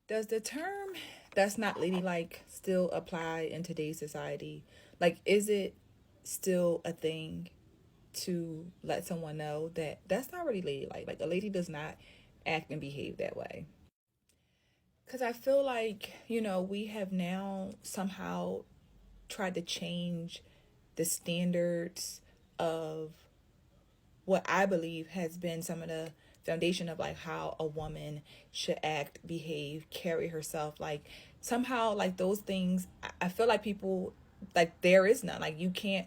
Does the term "that's not ladylike" still apply in today's society? Like, is it still a thing to let someone know that that's not really ladylike? Like, a lady does not act and behave that way. Because I feel like, we have now somehow tried to change the standards of what I believe has been some of the foundation of like how a woman should act, behave, carry herself. Like somehow like those things I feel like people like there is none. Like you can't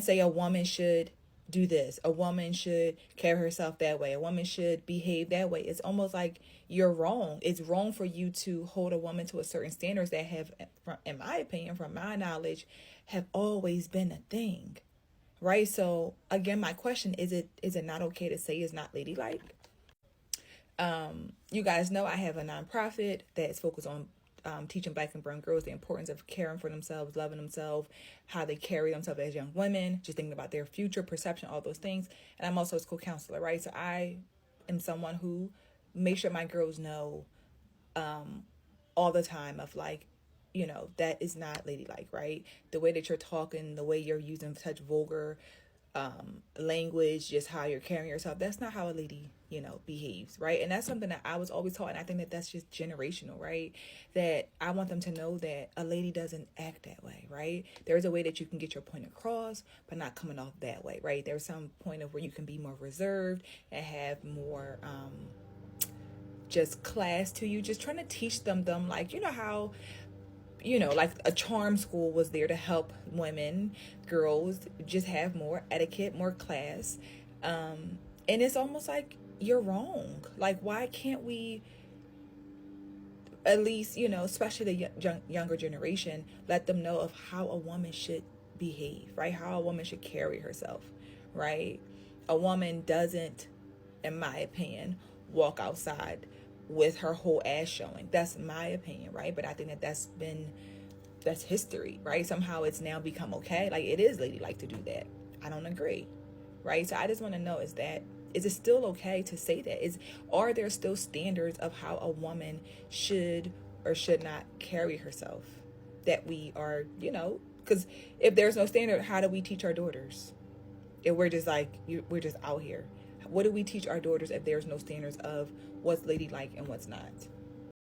say a woman should do this. A woman should carry herself that way. A woman should behave that way. It's almost like you're wrong. It's wrong for you to hold a woman to a certain standards that have, in my opinion, from my knowledge, have always been a thing. Right? So again, my question is it not okay to say it's not ladylike? You guys know I have a nonprofit that's focused on teaching Black and brown girls the importance of caring for themselves, loving themselves, how they carry themselves as young women, just thinking about their future, perception, all those things. And I'm also a school counselor, right? So I am someone who makes sure my girls know all the time of like, that is not ladylike, right? The way that you're talking, the way you're using such vulgar language, just how you're carrying yourself, that's not how a lady, behaves, right? And that's something that I was always taught. And I think that that's just generational, right? That I want them to know that a lady doesn't act that way, right? There's a way that you can get your point across, but not coming off that way, right? There's some point of where you can be more reserved and have more, just class to you, just trying to teach them like how like a charm school was there to help women, girls just have more etiquette, more class. And it's almost like you're wrong. Like, why can't we at least, especially the younger generation, let them know of how a woman should behave, right? How a woman should carry herself, right? A woman doesn't, in my opinion, walk outside with her whole ass showing. That's my opinion, right? But I think that that's history, right? Somehow it's now become okay. Like it is ladylike to do that. I don't agree, right? So I just want to know, is it still okay to say that? Are there still standards of how a woman should or should not carry herself that we are, because if there's no standard, how do we teach our daughters? If we're just like we're just out here, what do we teach our daughters if there's no standards of what's ladylike and what's not?